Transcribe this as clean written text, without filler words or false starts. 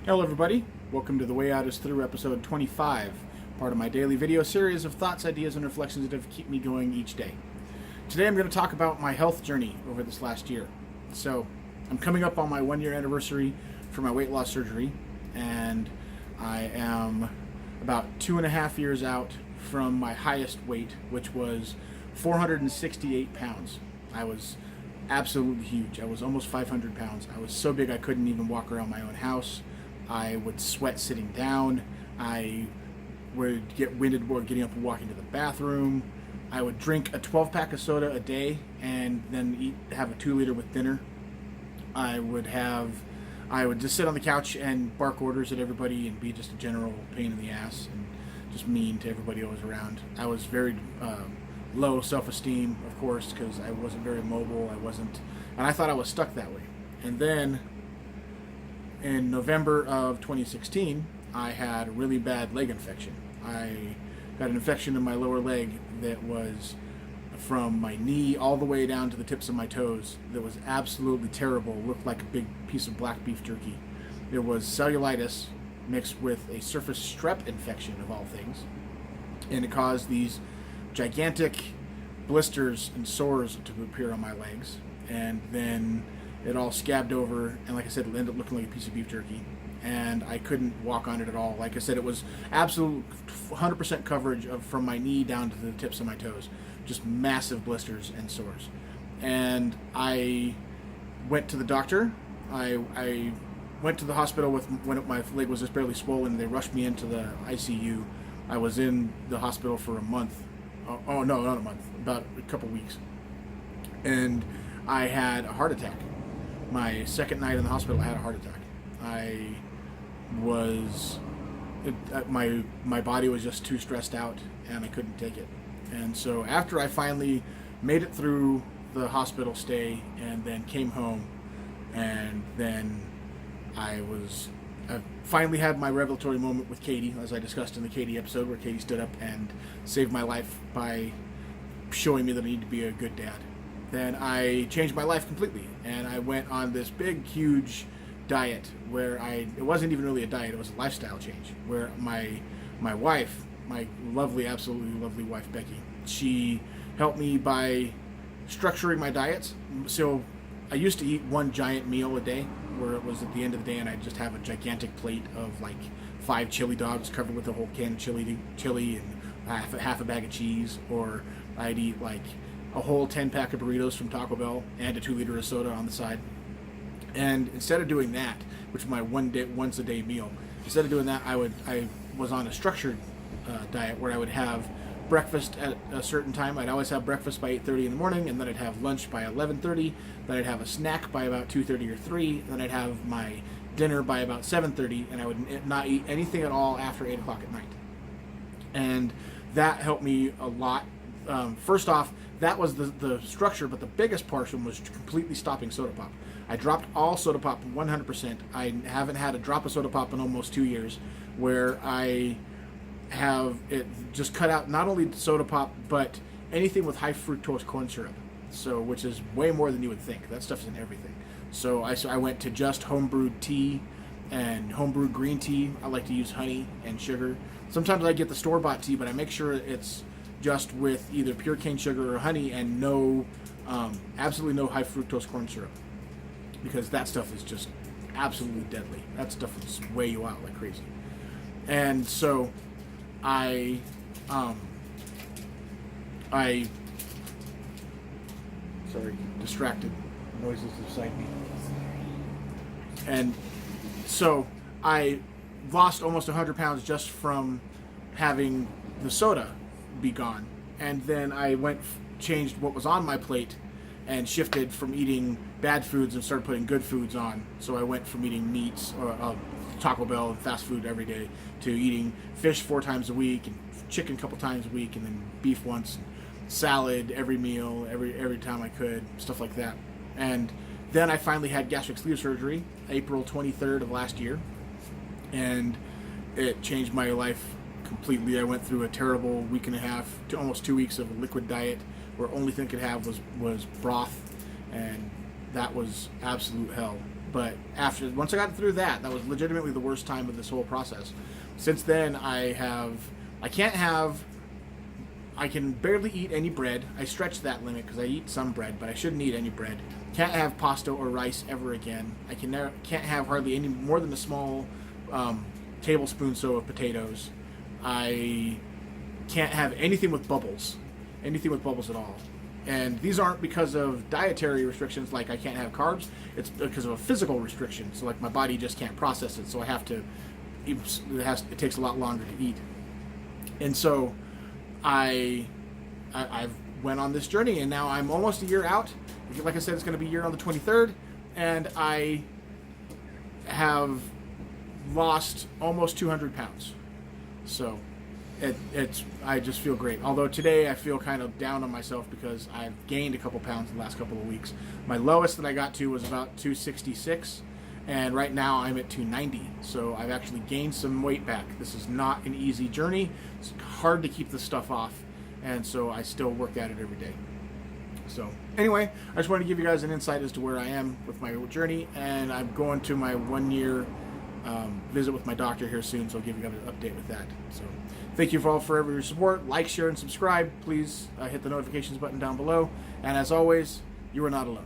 Hello everybody, welcome to The Way Out is Through episode 25, part of my daily video series of thoughts, ideas, and reflections that keep me going each day. Today I'm going to talk about my health journey over this last year. So, I'm coming up on my 1-year anniversary for my weight loss surgery, and I am about 2.5 years out from my highest weight, which was 468 pounds. I was absolutely huge. I was almost 500 pounds. I was so big I couldn't even walk around my own house. I would sweat sitting down. I would get winded while getting up and walking to the bathroom. I would drink a 12-pack of soda a day and then have a 2-liter with dinner. I would just sit on the couch and bark orders at everybody and be just a general pain in the ass and just mean to everybody I was around. I was very low self-esteem, of course, because I wasn't very mobile. And I thought I was stuck that way. And then in November of 2016, I had a really bad leg infection. I got an infection in my lower leg that was from my knee all the way down to the tips of my toes. That was absolutely terrible. It looked like a big piece of black beef jerky. It was cellulitis mixed with a surface strep infection, of all things. And it caused these gigantic blisters and sores to appear on my legs. And then it all scabbed over, and like I said, it ended up looking like a piece of beef jerky, and I couldn't walk on it at all. Like I said, it was absolute 100% coverage from my knee down to the tips of my toes, just massive blisters and sores. And I went to the doctor. I went to the hospital when my leg was just barely swollen. They rushed me into the ICU. I was in the hospital for a month. Oh no, not a month, about a couple weeks. And I had a heart attack. My second night in the hospital, I had a heart attack. My body was just too stressed out, and I couldn't take it. And so after I finally made it through the hospital stay, and then came home, and then I finally had my revelatory moment with Katie, as I discussed in the Katie episode, where Katie stood up and saved my life by showing me that I need to be a good dad. Then I changed my life completely, and I went on this big, huge diet where it wasn't even really a diet, it was a lifestyle change, where my wife, my lovely, absolutely lovely wife, Becky, she helped me by structuring my diets. So I used to eat one giant meal a day, where it was at the end of the day and I'd just have a gigantic plate of like 5 chili dogs covered with a whole can of chili and half a bag of cheese, or I'd eat like a whole 10-pack of burritos from Taco Bell and a 2-liter of soda on the side. And instead of doing that, which was my once a day meal, instead of doing that, I was on a structured diet where I would have breakfast at a certain time. I'd always have breakfast by 8:30 in the morning, and then I'd have lunch by 11:30. Then I'd have a snack by about 2:30 or 3. And then I'd have my dinner by about 7:30, and I would not eat anything at all after 8 o'clock at night. And that helped me a lot. First off, that was the structure, but the biggest portion was completely stopping soda pop. I dropped all soda pop 100%. I haven't had a drop of soda pop in almost 2 years, where I have it just cut out not only soda pop, but anything with high fructose corn syrup. So, which is way more than you would think. That stuff's in everything. So I went to just homebrewed tea and homebrewed green tea. I like to use honey and sugar. Sometimes I get the store-bought tea, but I make sure it's just with either pure cane sugar or honey, and absolutely no high fructose corn syrup, because that stuff is just absolutely deadly. That stuff will just weigh you out like crazy. And so sorry, distracted noises beside me. And so I lost almost 100 pounds just from having the soda be gone. And then I changed what was on my plate and shifted from eating bad foods and started putting good foods on. So I went from eating meats or Taco Bell and fast food every day to eating fish 4 times a week and chicken a couple times a week, and then beef once, and salad every meal, every time I could, stuff like that. And then I finally had gastric sleeve surgery April 23rd of last year, and it changed my life completely. I went through a terrible week and a half to almost 2 weeks of a liquid diet where only thing I could have was broth, and that was absolute hell. But once I got through that was legitimately the worst time of this whole process. Since then, I can barely eat any bread. I stretched that limit because I eat some bread, but I shouldn't eat any bread. Can't have pasta or rice ever again. I can't have hardly any more than a small tablespoon so of potatoes. I can't have anything with bubbles at all. And these aren't because of dietary restrictions, like I can't have carbs. It's because of a physical restriction. So like my body just can't process it. So I have to. It takes a lot longer to eat. And so I've went on this journey, and now I'm almost a year out. Like I said, it's going to be a year on the 23rd, and I have lost almost 200 pounds. So I just feel great. Although today I feel kind of down on myself because I've gained a couple pounds in the last couple of weeks. My lowest that I got to was about 266, and right now I'm at 290. So I've actually gained some weight back. This is not an easy journey. It's hard to keep this stuff off, and so I still work at it every day. So anyway, I just wanted to give you guys an insight as to where I am with my journey, and I'm going to my 1 year visit with my doctor here soon, so I'll give you guys an update with that. So thank you for your support. Like, share, and subscribe. Please hit the notifications button down below. And as always, you are not alone.